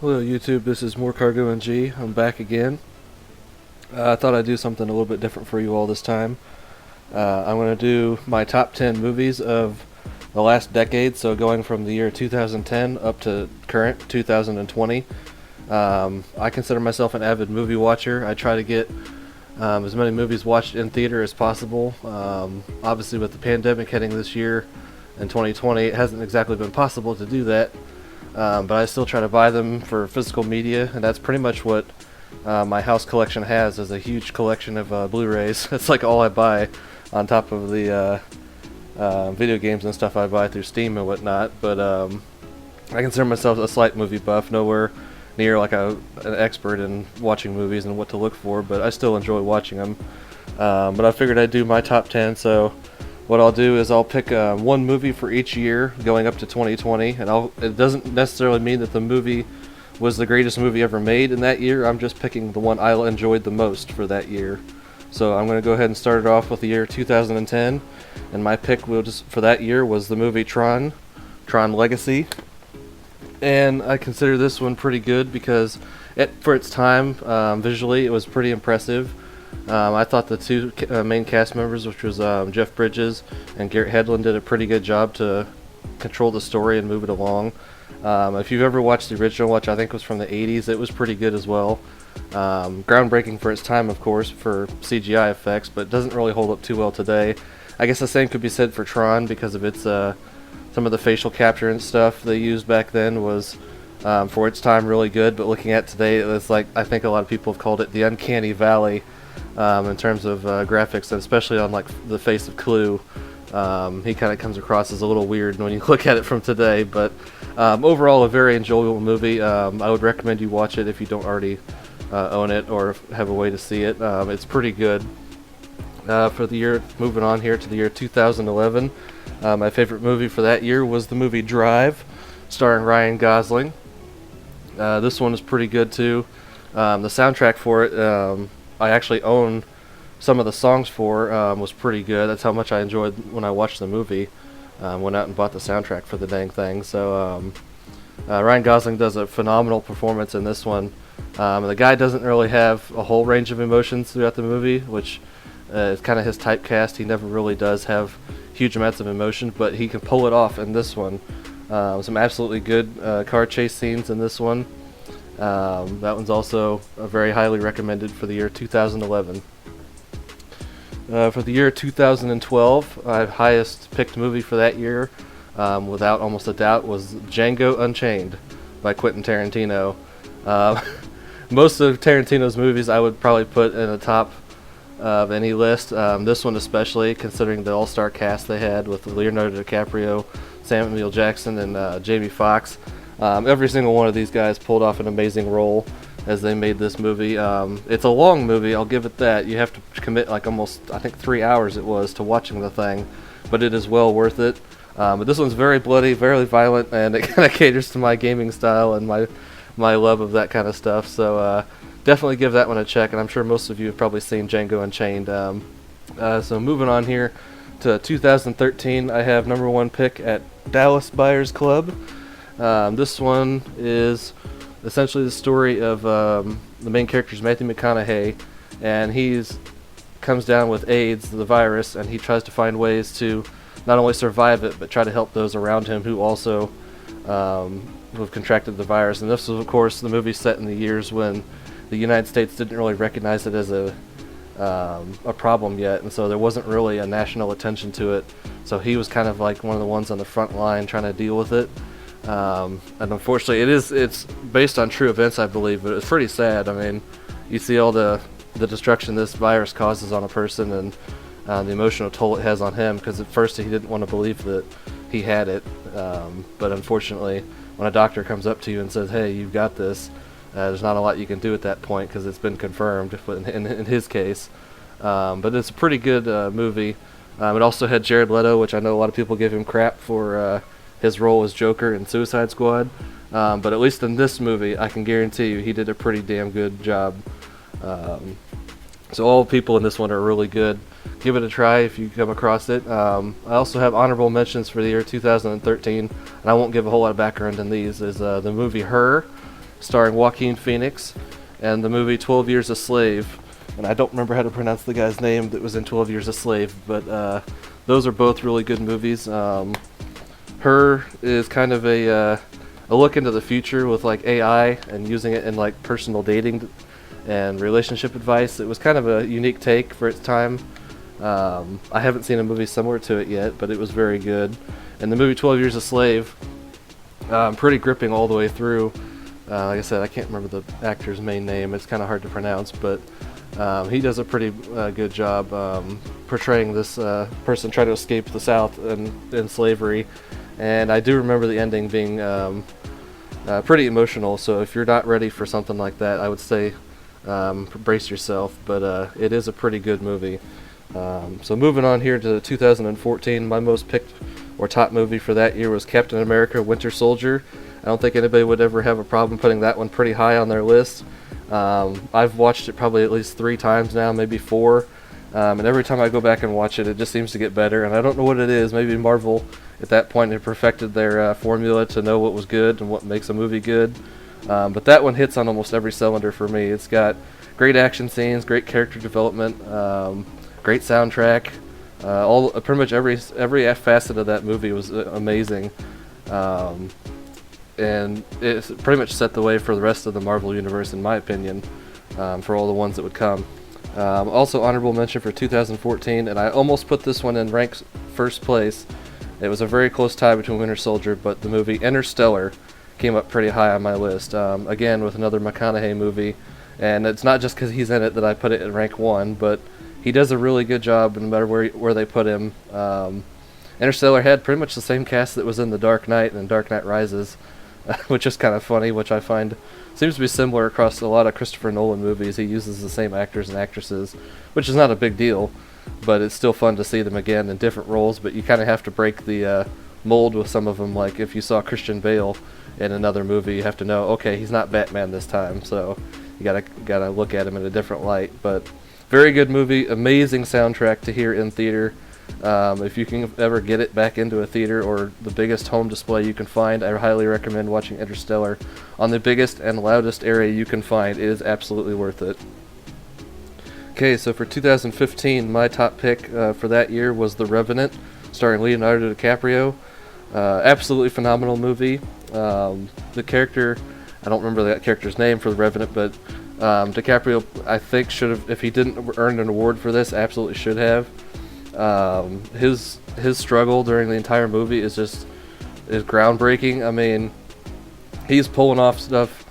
Hello YouTube, this is MoarCargoNG. I'm back again. I thought I'd do something a little bit different for you all this time. I'm going to do my top 10 movies of the last decade, so going from the year 2010 up to current 2020. I consider myself an avid movie watcher. I try to get as many movies watched in theater as possible. Obviously with the pandemic hitting this year in 2020, it hasn't exactly been possible to do that. But I still try to buy them for physical media, and that's pretty much what my house collection has, is a huge collection of Blu-rays. That's like all I buy, on top of the video games and stuff I buy through Steam and whatnot. But I consider myself a slight movie buff, nowhere near like an expert in watching movies and what to look for, but I still enjoy watching them. But I figured I'd do my top 10, so what I'll do is I'll pick one movie for each year going up to 2020, and it doesn't necessarily mean that the movie was the greatest movie ever made in that year. I'm just picking the one I enjoyed the most for that year. So I'm going to go ahead and start it off with the year 2010, and my pick for that year was the movie Tron Legacy. And I consider this one pretty good because for its time, visually it was pretty impressive. I thought the two main cast members, which was Jeff Bridges and Garrett Hedlund, did a pretty good job to control the story and move it along. If you've ever watched the original, which I think was from the 80s, it was pretty good as well. Groundbreaking for its time, of course, for CGI effects, but doesn't really hold up too well today. I guess the same could be said for Tron because of its some of the facial capture and stuff they used back then was for its time really good, but looking at today, it's like, I think a lot of people have called it the uncanny valley. In terms of graphics, and especially on like the face of Clue, he kind of comes across as a little weird when you look at it from today. But overall, a very enjoyable movie. I would recommend you watch it if you don't already own it or have a way to see it. It's pretty good. For the year, moving on here to the year 2011, my favorite movie for that year was the movie Drive, starring Ryan Gosling. This one is pretty good too. The soundtrack for it, I actually own some of the songs for, was pretty good. That's how much I enjoyed when I watched the movie. Went out and bought the soundtrack for the dang thing. So Ryan Gosling does a phenomenal performance in this one. The guy doesn't really have a whole range of emotions throughout the movie, which is kind of his typecast. He never really does have huge amounts of emotion, but he can pull it off in this one. Some absolutely good car chase scenes in this one. That one's also very highly recommended for the year 2011. For the year 2012, my highest picked movie for that year, without almost a doubt, was Django Unchained by Quentin Tarantino. Most of Tarantino's movies I would probably put in the top of any list. This one especially, considering the all-star cast they had with Leonardo DiCaprio, Samuel Jackson, and Jamie Foxx. Every single one of these guys pulled off an amazing role as they made this movie. It's a long movie, I'll give it that. You have to commit like almost, I think 3 hours it was, to watching the thing, but it is well worth it. But this one's very bloody, very violent, and it kind of caters to my gaming style and my love of that kind of stuff. So definitely give that one a check, and I'm sure most of you have probably seen Django Unchained. So moving on here to 2013, I have number one pick at Dallas Buyers Club. This one is essentially the story of the main character's Matthew McConaughey, and comes down with AIDS, the virus, and he tries to find ways to not only survive it, but try to help those around him who also who have contracted the virus. And this was, of course, the movie set in the years when the United States didn't really recognize it as a problem yet, and so there wasn't really a national attention to it. So he was kind of like one of the ones on the front line trying to deal with it. And unfortunately, it's based on true events, I believe, but it's pretty sad. I mean, you see all the destruction this virus causes on a person, and the emotional toll it has on him, because at first he didn't want to believe that he had it, but unfortunately, when a doctor comes up to you and says, hey, you've got this, there's not a lot you can do at that point because it's been confirmed in his case. But it's a pretty good movie. It also had Jared Leto, which I know a lot of people give him crap for his role as Joker in Suicide Squad, but at least in this movie, I can guarantee you he did a pretty damn good job. So all people in this one are really good. Give it a try if you come across it. I also have honorable mentions for the year 2013, and I won't give a whole lot of background in these. Is the movie Her, starring Joaquin Phoenix, and the movie 12 Years a Slave. And I don't remember how to pronounce the guy's name that was in 12 Years a Slave, but those are both really good movies. Her is kind of a look into the future with like AI and using it in like personal dating and relationship advice. It was kind of a unique take for its time. I haven't seen a movie similar to it yet, but it was very good. And the movie 12 Years a Slave, pretty gripping all the way through. Like I said, I can't remember the actor's main name. It's kind of hard to pronounce, but he does a pretty good job portraying this person trying to escape the South and slavery. And I do remember the ending being pretty emotional, so if you're not ready for something like that, I would say brace yourself, but it is a pretty good movie. So moving on here to 2014, my most picked or top movie for that year was Captain America Winter Soldier. I don't think anybody would ever have a problem putting that one pretty high on their list. I've watched it probably at least 3 times now, maybe 4. And every time I go back and watch it, it just seems to get better. And I don't know what it is. Maybe Marvel at that point had perfected their formula to know what was good and what makes a movie good. But that one hits on almost every cylinder for me. It's got great action scenes, great character development, great soundtrack. Pretty much every facet of that movie was amazing. And it pretty much set the way for the rest of the Marvel universe, in my opinion, for all the ones that would come. Also honorable mention for 2014, and I almost put this one in ranked first place. It was a very close tie between Winter Soldier, but the movie Interstellar came up pretty high on my list. Again, with another McConaughey movie, and it's not just because he's in it that I put it in rank 1, but he does a really good job no matter where they put him. Interstellar had pretty much the same cast that was in The Dark Knight and Dark Knight Rises, which is kind of funny, which I find seems to be similar across a lot of Christopher Nolan movies. He uses the same actors and actresses, which is not a big deal, but it's still fun to see them again in different roles. But you kind of have to break the mold with some of them. Like if you saw Christian Bale in another movie, you have to know, okay, he's not Batman this time, so you gotta look at him in a different light. But very good movie, amazing soundtrack to hear in theater. If you can ever get it back into a theater or the biggest home display you can find, I highly recommend watching Interstellar on the biggest and loudest area you can find. It is absolutely worth it. Okay, so for 2015, my top pick for that year was The Revenant, starring Leonardo DiCaprio. Absolutely phenomenal movie. The character, I don't remember that character's name for The Revenant, but DiCaprio, I think, should have, if he didn't earn an award for this, absolutely should have. His struggle during the entire movie is groundbreaking. I mean, he's pulling off stuff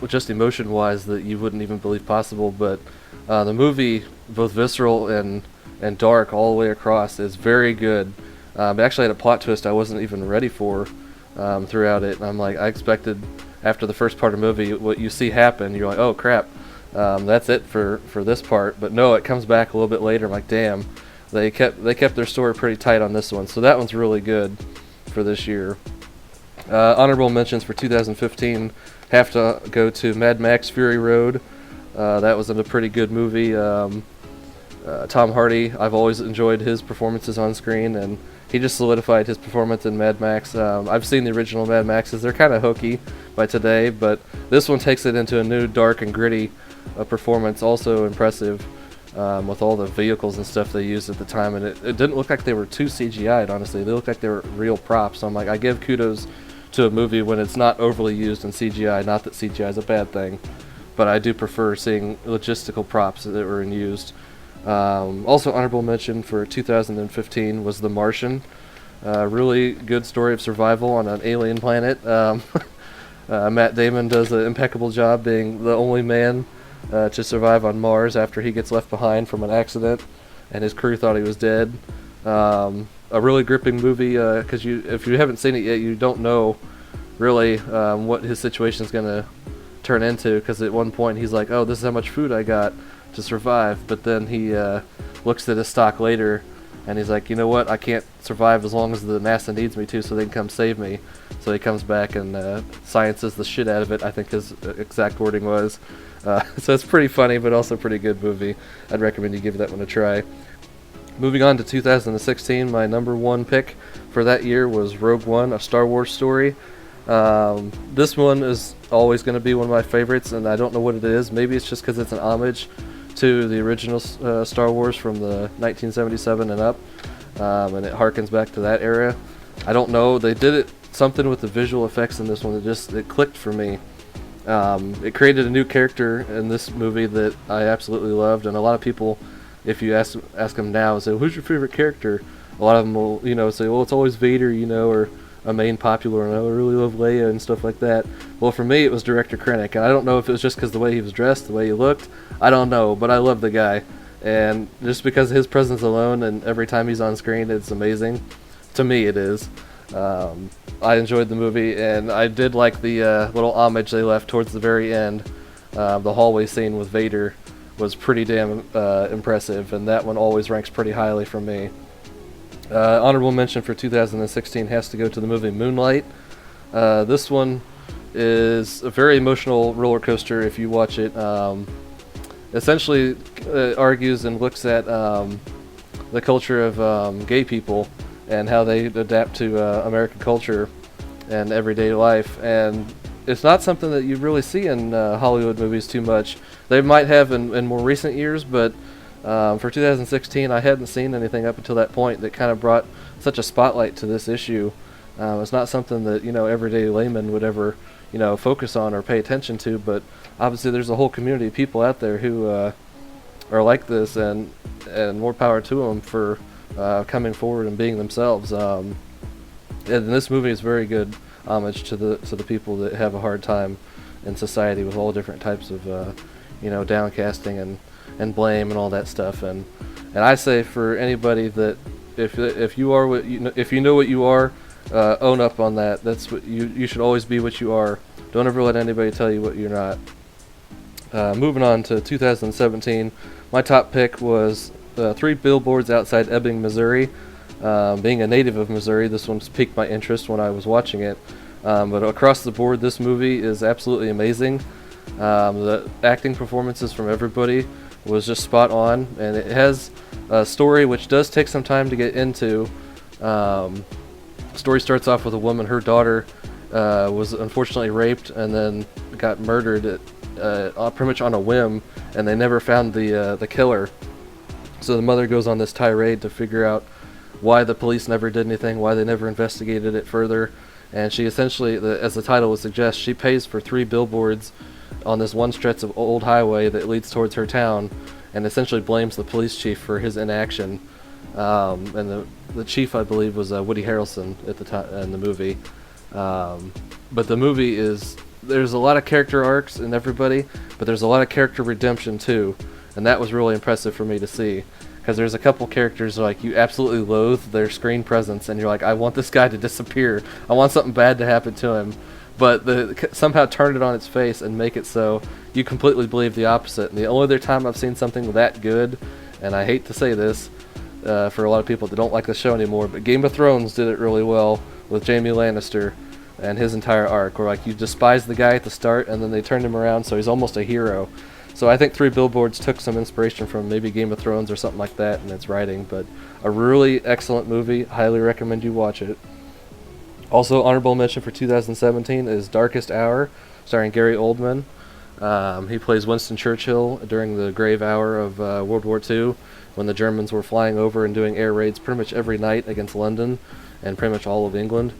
just emotion-wise that you wouldn't even believe possible. But the movie, both visceral and dark all the way across, is very good. It actually had a plot twist I wasn't even ready for throughout it. And I'm like, I expected after the first part of the movie, what you see happen, you're like, oh crap. That's it for this part, but no, it comes back a little bit later. I'm like, damn, they kept their story pretty tight on this one, so that one's really good for this year. Honorable mentions for 2015 have to go to Mad Max Fury Road. That was a pretty good movie. Tom Hardy, I've always enjoyed his performances on screen, and he just solidified his performance in Mad Max. I've seen the original Mad Maxes. They're kind of hokey by today, but this one takes it into a new dark and gritty performance. Also impressive with all the vehicles and stuff they used at the time, and it didn't look like they were too CGI'd, honestly. They looked like they were real props. So I'm like, I give kudos to a movie when it's not overly used in CGI. Not that CGI is a bad thing, but I do prefer seeing logistical props that were used. Also honorable mention for 2015 was The Martian. Really good story of survival on an alien planet. Matt Damon does an impeccable job being the only man to survive on Mars after he gets left behind from an accident and his crew thought he was dead. A really gripping movie because if you haven't seen it yet, you don't know really what his situation is going to turn into, because at one point he's like, oh, this is how much food I got to survive, but then he looks at his stock later and he's like, you know what, I can't survive as long as the NASA needs me to, so they can come save me. So he comes back and sciences the shit out of it, I think his exact wording was. So it's pretty funny, but also a pretty good movie. I'd recommend you give that one a try. Moving on to 2016, my number 1 pick for that year was Rogue One, A Star Wars Story. This one is always going to be one of my favorites, and I don't know what it is. Maybe it's just because it's an homage to the original Star Wars from the 1977 and up, and it harkens back to that era. I don't know. They did it something with the visual effects in this one that it clicked for me. It created a new character in this movie that I absolutely loved, and a lot of people, if you ask them now, say, "Who's your favorite character?" A lot of them will, say, "Well, it's always Vader," or a main popular, and I really love Leia and stuff like that. Well, for me, it was Director Krennic, and I don't know if it was just because the way he was dressed, the way he looked. I don't know, but I love the guy, and just because of his presence alone, and every time he's on screen, it's amazing. To me, it is. I enjoyed the movie, and I did like the little homage they left towards the very end. The hallway scene with Vader was pretty damn impressive, and that one always ranks pretty highly for me. Honorable mention for 2016 has to go to the movie Moonlight. This one is a very emotional roller coaster if you watch it. Essentially argues and looks at the culture of gay people and how they adapt to American culture and everyday life. And it's not something that you really see in Hollywood movies too much. They might have in more recent years, but for 2016, I hadn't seen anything up until that point that kind of brought such a spotlight to this issue. It's not something that everyday laymen would ever focus on or pay attention to, but obviously there's a whole community of people out there who are like this, and more power to them for coming forward and being themselves. And this movie is very good homage to the people that have a hard time in society with all different types of downcasting and blame and all that stuff. And I say for anybody that if you are what if you know what you are, own up on that. That's what you should always be what you are. Don't ever let anybody tell you what you're not. Moving on to 2017, my top pick was 3 Billboards Outside Ebbing, Missouri. Being a native of Missouri, this one's piqued my interest when I was watching it. But across the board, this movie is absolutely amazing. The acting performances from everybody was just spot on, and it has a story which does take some time to get into. The story starts off with a woman, her daughter was unfortunately raped and then got murdered pretty much on a whim, and they never found the killer. So the mother goes on this tirade to figure out why the police never did anything, why they never investigated it further, and she essentially, as the title would suggest, she pays for 3 billboards on this one stretch of old highway that leads towards her town, and essentially blames the police chief for his inaction. And the chief, I believe, was Woody Harrelson at the time in the movie. But the movie there's a lot of character arcs in everybody, but there's a lot of character redemption too, and that was really impressive for me to see. Because there's a couple characters like you absolutely loathe their screen presence, and you're like, I want this guy to disappear. I want something bad to happen to him. But somehow turn it on its face and make it so you completely believe the opposite. And the only other time I've seen something that good, and I hate to say this for a lot of people that don't like the show anymore, but Game of Thrones did it really well with Jaime Lannister and his entire arc, where like you despise the guy at the start and then they turned him around so he's almost a hero. So I think 3 Billboards took some inspiration from maybe Game of Thrones or something like that in its writing, but a really excellent movie. Highly recommend you watch it. Also, honorable mention for 2017 is Darkest Hour, starring Gary Oldman. He plays Winston Churchill during the grave hour of World War II, when the Germans were flying over and doing air raids pretty much every night against London and pretty much all of England.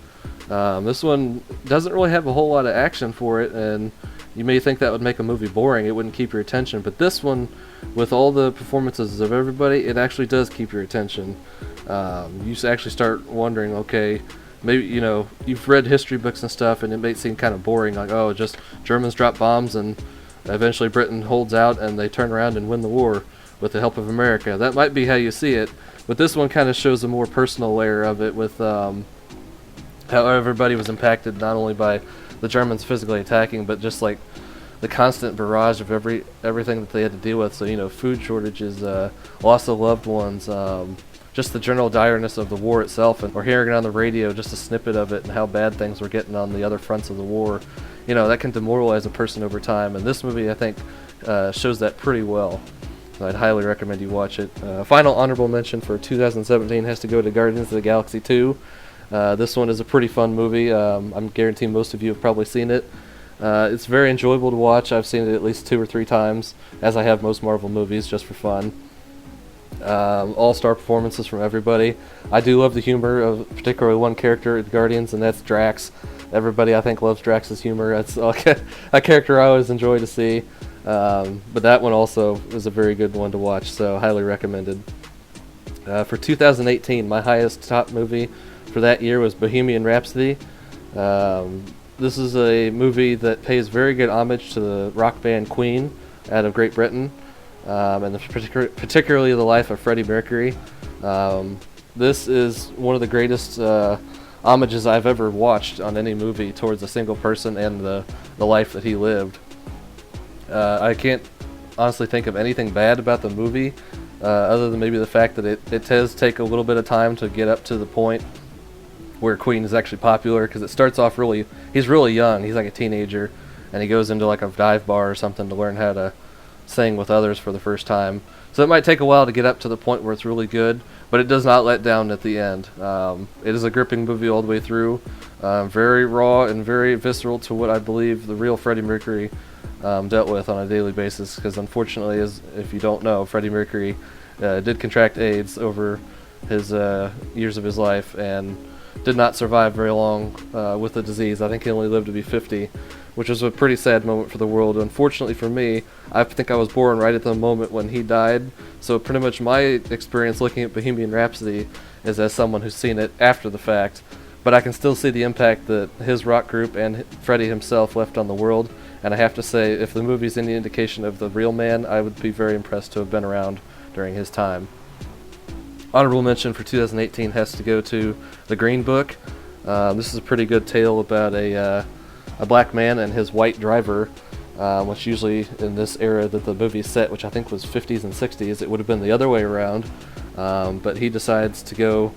This one doesn't really have a whole lot of action for it, and you may think that would make a movie boring. It wouldn't keep your attention, but this one, with all the performances of everybody, it actually does keep your attention. You actually start wondering, okay, maybe, you've read history books and stuff, and it may seem kind of boring, like, oh, just Germans drop bombs, and eventually Britain holds out, and they turn around and win the war with the help of America. That might be how you see it, but this one kind of shows a more personal layer of it, with how everybody was impacted, not only by the Germans physically attacking, but just like the constant barrage of everything that they had to deal with. So, food shortages, loss of loved ones, just the general direness of the war itself, and we're hearing it on the radio, just a snippet of it, and how bad things were getting on the other fronts of the war. That can demoralize a person over time, and this movie, I think, shows that pretty well. So I'd highly recommend you watch it. Final honorable mention for 2017 has to go to Guardians of the Galaxy 2. This one is a pretty fun movie. I'm guaranteeing most of you have probably seen it. It's very enjoyable to watch. I've seen it at least 2 or 3 times, as I have most Marvel movies, just for fun. All-star performances from everybody. I do love the humor of particularly one character in Guardians, and that's Drax. Everybody, I think, loves Drax's humor. That's a character I always enjoy to see. But that one also is a very good one to watch, so highly recommended. For 2018, my highest top movie for that year was Bohemian Rhapsody. This is a movie that pays very good homage to the rock band Queen out of Great Britain, and particularly the life of Freddie Mercury. This is one of the greatest homages I've ever watched on any movie towards a single person and the life that he lived. I can't honestly think of anything bad about the movie, other than maybe the fact that it does take a little bit of time to get up to the point where Queen is actually popular, because it starts off he's really young, he's like a teenager, and he goes into like a dive bar or something to learn how to sing with others for the first time. So it might take a while to get up to the point where it's really good, but it does not let down at the end. It is a gripping movie all the way through, very raw and very visceral to what I believe the real Freddie Mercury dealt with on a daily basis, because unfortunately, if you don't know, Freddie Mercury did contract AIDS over his years of his life and did not survive very long with the disease. I think he only lived to be 50, which was a pretty sad moment for the world. Unfortunately for me, I think I was born right at the moment when he died, so pretty much my experience looking at Bohemian Rhapsody is as someone who's seen it after the fact, but I can still see the impact that his rock group and Freddie himself left on the world, and I have to say, if the movie's any indication of the real man, I would be very impressed to have been around during his time. Honorable mention for 2018 has to go to The Green Book. This is a pretty good tale about a black man and his white driver, which usually in this era that the movie's set, which I think was 50s and 60s, it would have been the other way around. But he decides to go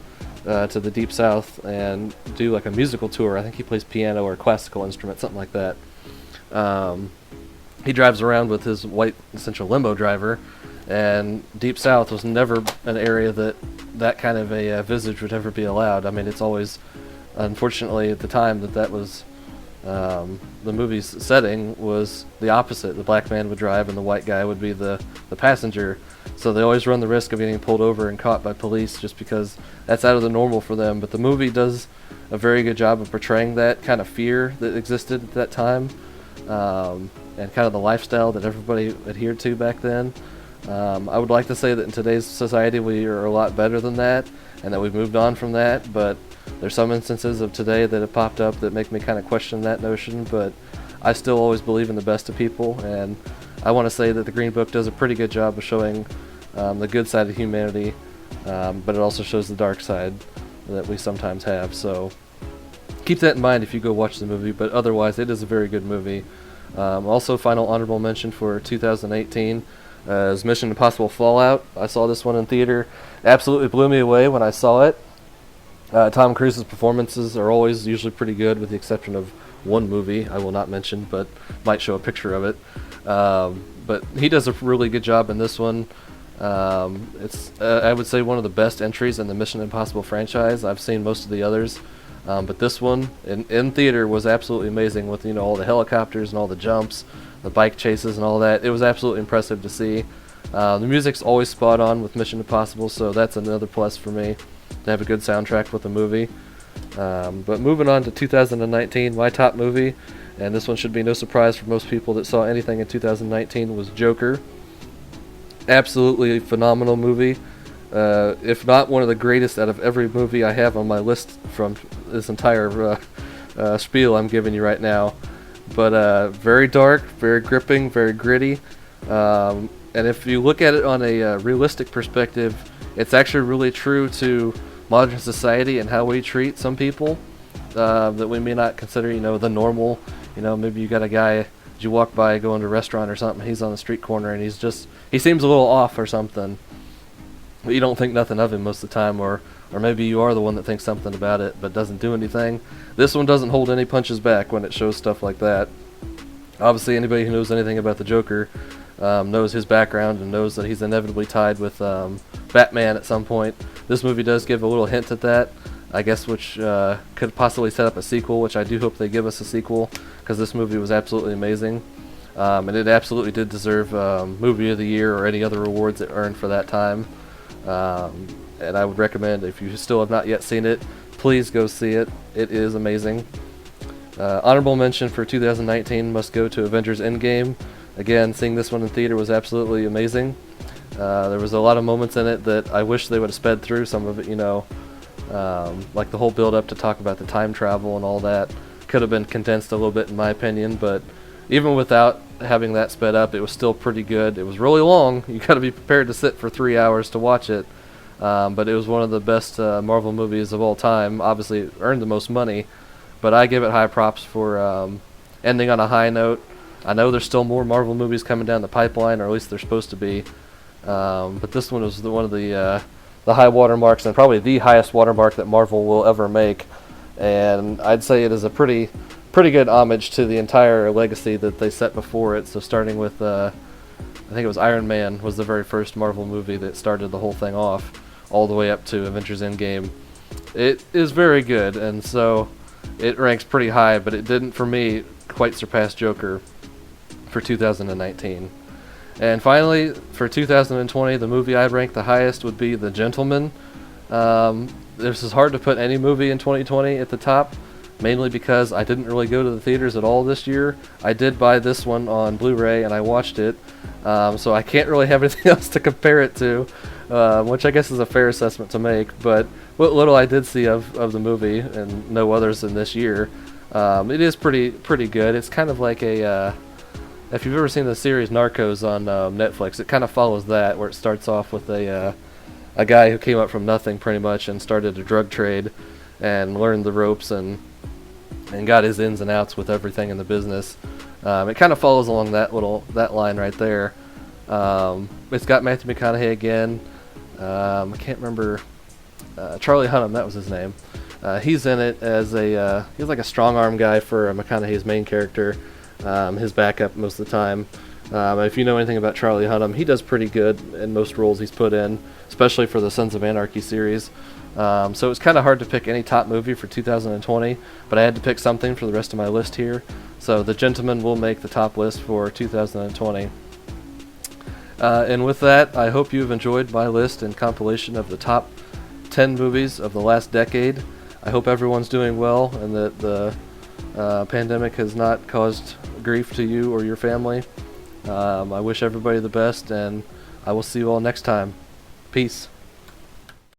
to the Deep South and do like a musical tour. I think he plays piano or classical instrument, something like that. He drives around with his white essential limo driver, and Deep South was never an area that kind of a visage would ever be allowed. I mean, it's always, unfortunately, at the time that was the movie's setting was the opposite. The black man would drive and the white guy would be the passenger. So they always run the risk of getting pulled over and caught by police just because that's out of the normal for them. But the movie does a very good job of portraying that kind of fear that existed at that time, and kind of the lifestyle that everybody adhered to back then. I would like to say that in today's society we are a lot better than that, and that we've moved on from that, but there's some instances of today that have popped up that make me kind of question that notion, but I still always believe in the best of people, and I want to say that the Green Book does a pretty good job of showing the good side of humanity, but it also shows the dark side that we sometimes have, so keep that in mind if you go watch the movie, but otherwise it is a very good movie. Also, final honorable mention for 2018 is Mission Impossible Fallout. I saw this one in theater. Absolutely blew me away when I saw it. Tom Cruise's performances are always usually pretty good, with the exception of one movie I will not mention, but might show a picture of it. But he does a really good job in this one. It's I would say one of the best entries in the Mission Impossible franchise. I've seen most of the others, but this one in theater was absolutely amazing, with all the helicopters and all the jumps, the bike chases and all that. It was absolutely impressive to see. The music's always spot on with Mission Impossible, so that's another plus for me to have a good soundtrack with the movie. But moving on to 2019, my top movie, and this one should be no surprise for most people that saw anything in 2019, was Joker. Absolutely phenomenal movie. If not one of the greatest out of every movie I have on my list from this entire spiel I'm giving you right now. But very dark, very gripping, very gritty. And if you look at it on a realistic perspective, it's actually really true to modern society and how we treat some people that we may not consider, the normal. Maybe you got a guy that you walk by going to a restaurant or something, he's on the street corner and he seems a little off or something. But you don't think nothing of him most of the time, or maybe you are the one that thinks something about it but doesn't do anything. This one doesn't hold any punches back when it shows stuff like that. Obviously, anybody who knows anything about the Joker knows his background and knows that he's inevitably tied with Batman at some point. This movie does give a little hint at that. I guess, which could possibly set up a sequel, which I do hope they give us a sequel, because this movie was absolutely amazing. And it absolutely did deserve Movie of the Year or any other awards it earned for that time. And I would recommend, if you still have not yet seen it, please go see it. It is amazing. Honorable mention for 2019 must go to Avengers Endgame. Again, seeing this one in theater was absolutely amazing. There was a lot of moments in it that I wish they would have sped through. Some of it, like the whole build-up to talk about the time travel and all that, could have been condensed a little bit in my opinion, but even without having that sped up, it was still pretty good. It was really long. You got to be prepared to sit for 3 hours to watch it. But it was one of the best Marvel movies of all time. Obviously, it earned the most money, but I give it high props for ending on a high note. I know there's still more Marvel movies coming down the pipeline, or at least they're supposed to be. But this one was one of the high watermarks, and probably the highest watermark that Marvel will ever make. And I'd say it is a pretty good homage to the entire legacy that they set before it. So starting with, I think it was Iron Man was the very first Marvel movie that started the whole thing off, all the way up to Avengers Endgame. It is very good, and so it ranks pretty high, but it didn't, for me, quite surpass Joker for 2019. And finally, for 2020, the movie I'd rank the highest would be The Gentleman. This is hard to put any movie in 2020 at the top, mainly because I didn't really go to the theaters at all this year. I did buy this one on Blu-ray and I watched it, so I can't really have anything else to compare it to, which I guess is a fair assessment to make. But what little I did see of the movie, and no others in this year, it is pretty good. It's kind of like if you've ever seen the series Narcos on Netflix, it kind of follows that, where it starts off with a guy who came up from nothing pretty much and started a drug trade and learned the ropes and got his ins and outs with everything in the business. It kind of follows along that line right there. It's got Matthew McConaughey again. I can't remember, Charlie Hunnam, that was his name. He's in it as he's like a strong arm guy for McConaughey's main character, his backup most of the time. If you know anything about Charlie Hunnam, he does pretty good in most roles he's put in, especially for the Sons of Anarchy series. So it's kind of hard to pick any top movie for 2020, but I had to pick something for the rest of my list here. So The Gentleman will make the top list for 2020. And with that, I hope you've enjoyed my list and compilation of the top 10 movies of the last decade. I hope everyone's doing well and that the pandemic has not caused grief to you or your family. I wish everybody the best, and I will see you all next time. Peace.